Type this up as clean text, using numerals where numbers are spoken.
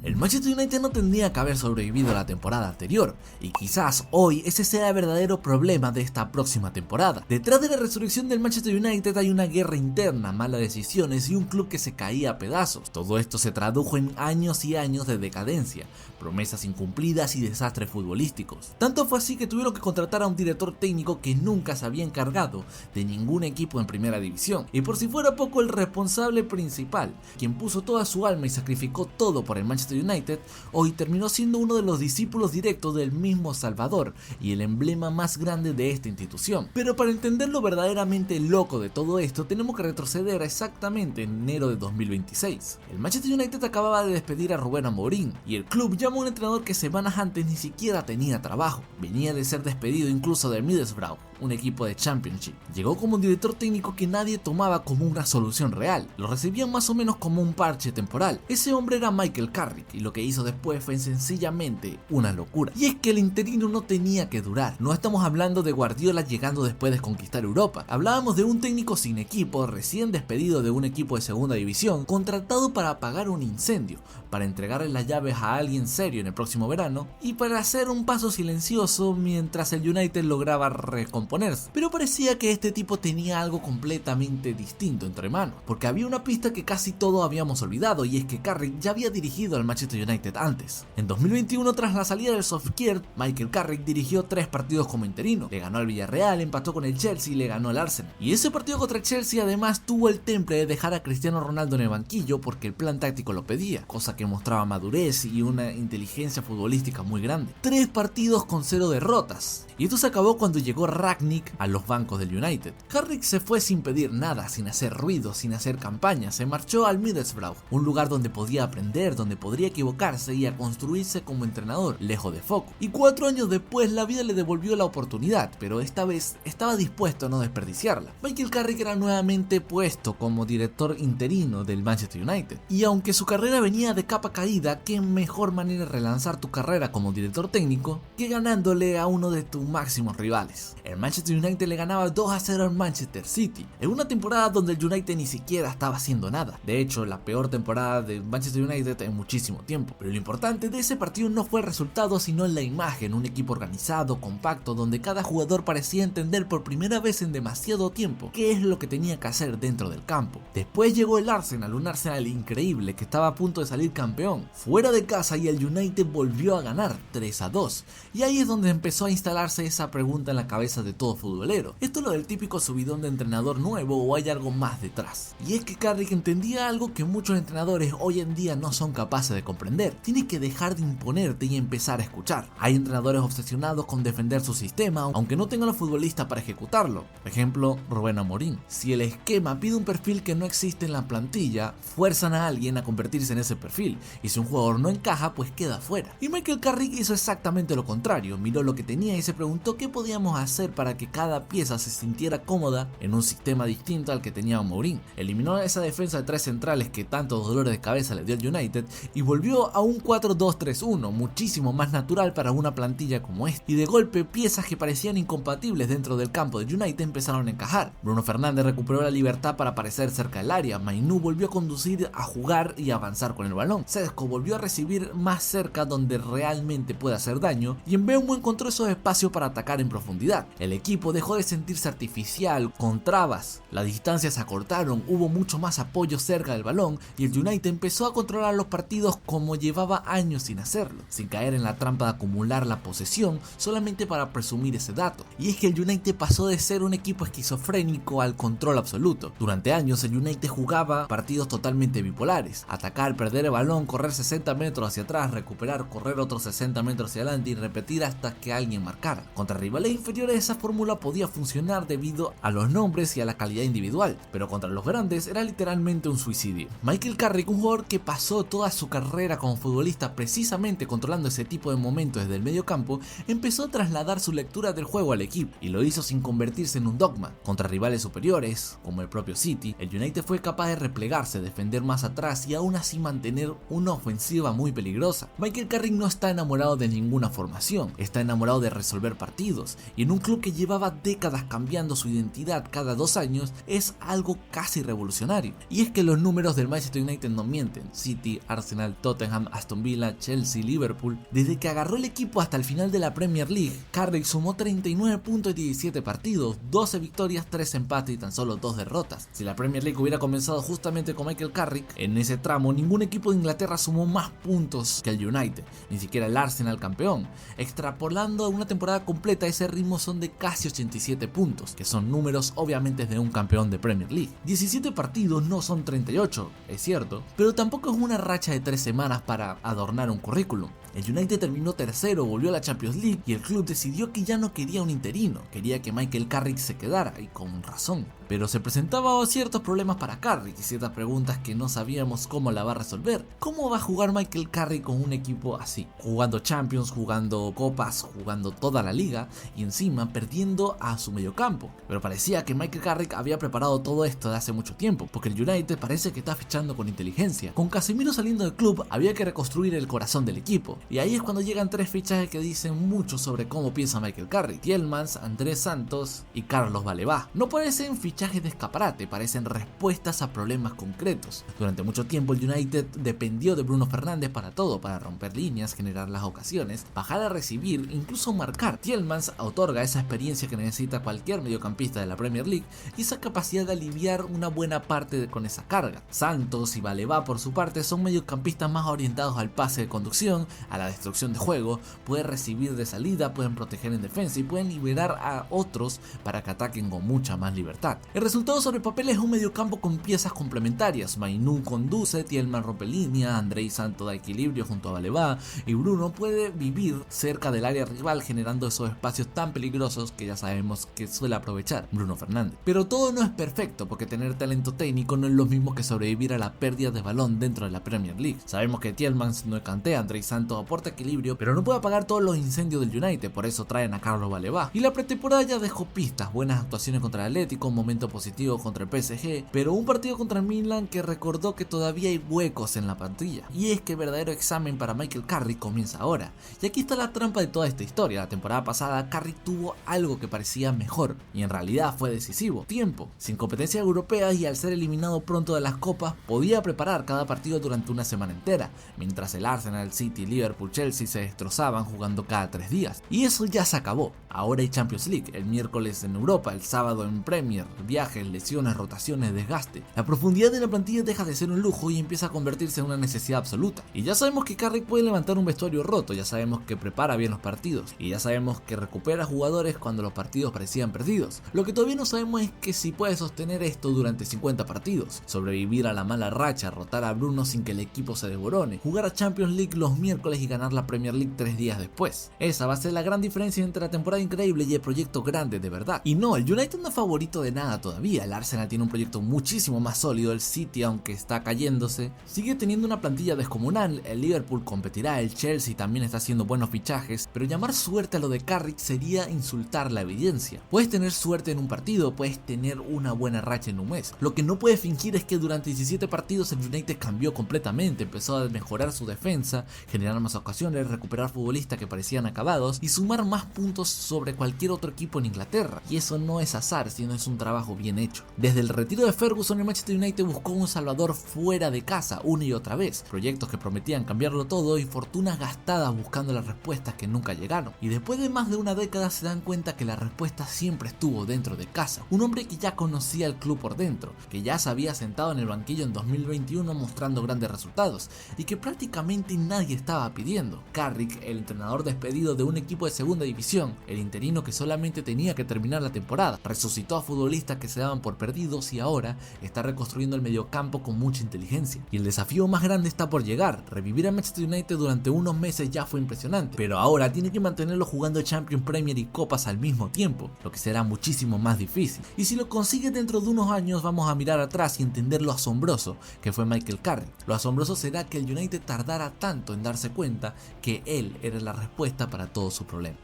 El Manchester United no tendría que haber sobrevivido a la temporada anterior, y quizás hoy ese sea el verdadero problema de esta próxima temporada. Detrás de la resurrección del Manchester United hay una guerra interna, malas decisiones y un club que se caía a pedazos. Todo esto se tradujo en años y años de decadencia, promesas incumplidas y desastres futbolísticos. Tanto fue así que tuvieron que contratar a un director técnico que nunca se había encargado de ningún equipo en primera división, y por si fuera poco el responsable principal, quien puso toda su alma y sacrificó todo por el Manchester United, hoy terminó siendo uno de los discípulos directos del mismo Salvador y el emblema más grande de esta institución. Pero para entender lo verdaderamente loco de todo esto tenemos que retroceder a exactamente enero de 2026. El Manchester United acababa de despedir a Rubén Amorim y el club llamó a un entrenador que semanas antes ni siquiera tenía trabajo. Venía de ser despedido incluso del Middlesbrough, un equipo de Championship. Llegó como un director técnico que nadie tomaba como una solución real, lo recibían más o menos como un parche temporal. Ese hombre era Michael Carrick y lo que hizo después fue sencillamente una locura. Y es que el interino no tenía que durar. No estamos hablando de Guardiola llegando después de conquistar Europa. Hablábamos de un técnico sin equipo, recién despedido de un equipo de segunda división, contratado para apagar un incendio, para entregarle las llaves a alguien serio en el próximo verano y para hacer un paso silencioso mientras el United lograba recomponerse. Pero parecía que este tipo tenía algo completamente distinto entre manos, porque había una pista que casi todos habíamos olvidado, y es que Carrick ya había dirigido al Manchester United antes. En 2021, tras la salida del Solskjaer, Michael Carrick dirigió 3 partidos como interino. Le ganó al Villarreal, empató con el Chelsea y le ganó al Arsenal. Y ese partido contra el Chelsea además tuvo el temple de dejar a Cristiano Ronaldo en el banquillo porque el plan táctico lo pedía, cosa que mostraba madurez y una inteligencia futbolística muy grande. 3 partidos con 0 derrotas. Y esto se acabó cuando llegó Rangnick a los bancos del United. Carrick se fue sin pedir nada, sin hacer ruido, sin hacer campaña. Se marchó al Middlesbrough, un lugar donde podía aprender, donde podría equivocarse y a construirse como entrenador, lejos de foco. Y 4 años después la vida le devolvió la oportunidad, pero esta vez estaba dispuesto a no desperdiciarla. Michael Carrick era nuevamente puesto como director interino del Manchester United. Y aunque su carrera venía de capa caída, qué mejor manera de relanzar tu carrera como director técnico que ganándole a uno de tus máximos rivales. El Manchester United le ganaba 2-0 al Manchester City, en una temporada donde el United ni siquiera estaba haciendo nada. De hecho, la peor temporada del Manchester United en muchísimo tiempo. Pero lo importante de ese partido no fue el resultado, sino la imagen, un equipo organizado, compacto, donde cada jugador parecía entender por primera vez en demasiado tiempo qué es lo que tenía que hacer dentro del campo. Después llegó el Arsenal, un Arsenal increíble que estaba a punto de salir campeón, fuera de casa, y el United volvió a ganar 3-2. Y ahí es donde empezó a instalarse esa pregunta en la cabeza de todo futbolero. ¿Esto es lo del típico subidón de entrenador nuevo o hay algo más detrás? Y es que Carrick entendía algo que muchos entrenadores hoy en día no son capaces de comprender. Tienes que dejar de imponerte y empezar a escuchar. Hay entrenadores obsesionados con defender su sistema, aunque no tengan los futbolistas para ejecutarlo. Por ejemplo, Rubén Amorim. Si el esquema pide un perfil que no existe en la plantilla, fuerzan a alguien a convertirse en ese perfil, y si un jugador no encaja, pues queda fuera. Y Michael Carrick hizo exactamente lo contrario. Miró lo que tenía y se preguntó qué podíamos hacer para que cada pieza se sintiera cómoda en un sistema distinto al que tenía Amorim. Eliminó esa defensa de 3 centrales que tantos dolores de cabeza le dio al United y volvió a un 4-2-3-1, muchísimo más natural para una plantilla como esta. Y de golpe, piezas que parecían incompatibles dentro del campo de United empezaron a encajar. Bruno Fernández recuperó la libertad para aparecer cerca del área, Mainoo volvió a conducir, a jugar y a avanzar con el balón, Sesko volvió a recibir más cerca donde realmente puede hacer daño, y Mbeumo encontró esos espacios para atacar en profundidad. El equipo dejó de sentirse artificial, con trabas, las distancias se acortaron, hubo mucho más apoyo cerca del balón y el United empezó a controlar los partidos como llevaba años sin hacerlo, sin caer en la trampa de acumular la posesión solamente para presumir ese dato. Y es que el United pasó de ser un equipo esquizofrénico al control absoluto. Durante años el United jugaba partidos totalmente bipolares: atacar, perder el balón, correr 60 metros hacia atrás, recuperar, correr otros 60 metros hacia adelante y repetir hasta que alguien marcara. Contra rivales inferiores esa fórmula podía funcionar debido a los nombres y a la calidad individual, pero contra los grandes era literalmente un suicidio. Michael Carrick, un jugador que pasó toda su carrera como futbolista precisamente controlando ese tipo de momentos desde el medio campo, empezó a trasladar su lectura del juego al equipo y lo hizo sin convertirse en un dogma. Contra rivales superiores, como el propio City, el United fue capaz de replegarse, defender más atrás y aún así mantener una ofensiva muy peligrosa. Michael Carrick no está enamorado de ninguna formación, está enamorado de resolver partidos, y en un club que llevaba décadas cambiando su identidad cada 2 años es algo casi revolucionario. Y es que los números del Manchester United no mienten. City, Arsenal, Tottenham, Aston Villa, Chelsea, Liverpool. Desde que agarró el equipo hasta el final de la Premier League, Carrick sumó 39 puntos en 17 partidos, 12 victorias, 3 empates y tan solo 2 derrotas. Si la Premier League hubiera comenzado justamente con Michael Carrick, en ese tramo ningún equipo de Inglaterra sumó más puntos que el United, ni siquiera el Arsenal campeón. Extrapolando a una temporada completa, ese ritmo son de casi 87 puntos, que son números obviamente de un campeón de Premier League. 17 partidos no son 38, es cierto, pero tampoco es una racha de 3 semanas para adornar un currículum. El United terminó tercero, volvió a la Champions League y el club decidió que ya no quería un interino, quería que Michael Carrick se quedara, y con razón. Pero se presentaban ciertos problemas para Carrick y ciertas preguntas que no sabíamos cómo la va a resolver. ¿Cómo va a jugar Michael Carrick con un equipo así? Jugando Champions, jugando Copas, jugando toda la liga y encima perdiendo a su mediocampo. Pero parecía que Michael Carrick había preparado todo esto de hace mucho tiempo, porque el United parece que está fichando con inteligencia. Con Casemiro saliendo del club había que reconstruir el corazón del equipo. Y ahí es cuando llegan 3 fichajes que dicen mucho sobre cómo piensa Michael Carrick: Tielemans, Andrés Santos y Carlos Baleba. No parecen fichajes de escaparate, parecen respuestas a problemas concretos. Durante mucho tiempo el United dependió de Bruno Fernández para todo, para romper líneas, generar las ocasiones, bajar a recibir, incluso marcar. Tielemans otorga esa experiencia que necesita cualquier mediocampista de la Premier League y esa capacidad de aliviar una buena parte con esa carga. Santos y Baleba por su parte son mediocampistas más orientados al pase de conducción, a la destrucción de juego, pueden recibir de salida, pueden proteger en defensa y pueden liberar a otros para que ataquen con mucha más libertad. El resultado sobre el papel es un mediocampo con piezas complementarias. Mainú conduce, Tielemans rompe línea, Andrés Santos da equilibrio junto a Baleba y Bruno puede vivir cerca del área rival generando esos espacios tan peligrosos que ya sabemos que suele aprovechar Bruno Fernández. Pero todo no es perfecto, porque tener talento técnico no es lo mismo que sobrevivir a la pérdida de balón dentro de la Premier League. Sabemos que Tielemans no es Kanté, Andrés Santos aporta equilibrio, pero no puede apagar todos los incendios del United, por eso traen a Carlos Baleba. Y la pretemporada ya dejó pistas, buenas actuaciones contra el Atlético, un momento positivo contra el PSG, pero un partido contra el Milan que recordó que todavía hay huecos en la plantilla. Y es que el verdadero examen para Michael Carrick comienza ahora. Y aquí está la trampa de toda esta historia. La temporada pasada Carrick tuvo algo que parecía mejor y en realidad fue decisivo: tiempo. Sin competencias europeas y al ser eliminado pronto de las copas, podía preparar cada partido durante una semana entera, mientras el Arsenal, City, Liverpool, Chelsea se destrozaban jugando cada 3 días. Y eso ya se acabó. Ahora hay Champions League, el miércoles en Europa, el sábado en Premier, viajes, lesiones, rotaciones, desgaste. La profundidad de la plantilla deja de ser un lujo y empieza a convertirse en una necesidad absoluta. Y ya sabemos que Carrick puede levantar un vestuario roto, ya sabemos que prepara bien los partidos y ya sabemos que recupera jugadores cuando los partidos parecían perdidos. Lo que todavía no sabemos es que si puede sostener esto durante 50 partidos, sobrevivir a la mala racha, rotar a Bruno sin que el equipo se desborone, jugar a Champions League los miércoles y ganar la Premier League 3 días después. Esa va a ser la gran diferencia entre la temporada increíble y el proyecto grande de verdad. Y no, el United no es favorito de nada todavía. El Arsenal tiene un proyecto muchísimo más sólido, el City, aunque está cayéndose, sigue teniendo una plantilla descomunal, el Liverpool competirá, el Chelsea también está haciendo buenos fichajes, pero llamar suerte a lo de Carrick sería insultar la evidencia. Puedes tener suerte en un partido, puedes tener una buena racha en un mes. Lo que no puedes fingir es que durante 17 partidos el United cambió completamente, empezó a mejorar su defensa, generar más ocasiones, recuperar futbolistas que parecían acabados y sumar más puntos sobre cualquier otro equipo en Inglaterra. Y eso no es azar, sino es un trabajo bien hecho. Desde el retiro de Ferguson, el Manchester United buscó un salvador fuera de casa una y otra vez. Proyectos que prometían cambiarlo todo y fortunas gastadas buscando las respuestas que nunca llegaron. Y después de más de una década se dan cuenta que la respuesta siempre estuvo dentro de casa. Un hombre que ya conocía el club por dentro, que ya se había sentado en el banquillo en 2021 mostrando grandes resultados y que prácticamente nadie estaba pidiendo. Carrick, el entrenador despedido de un equipo de segunda división, el interino que solamente tenía que terminar la temporada, resucitó a futbolistas que se daban por perdidos y ahora está reconstruyendo el mediocampo con mucha inteligencia. Y el desafío más grande está por llegar. Revivir a Manchester United durante unos meses ya fue impresionante, pero ahora tiene que mantenerlo jugando Champions, Premier y Copas al mismo tiempo, lo que será muchísimo más difícil. Y si lo consigue dentro de unos años, vamos a mirar atrás y entender lo asombroso que fue Michael Carrick. Lo asombroso será que el United tardara tanto en darse cuenta que él era la respuesta para todos sus problemas.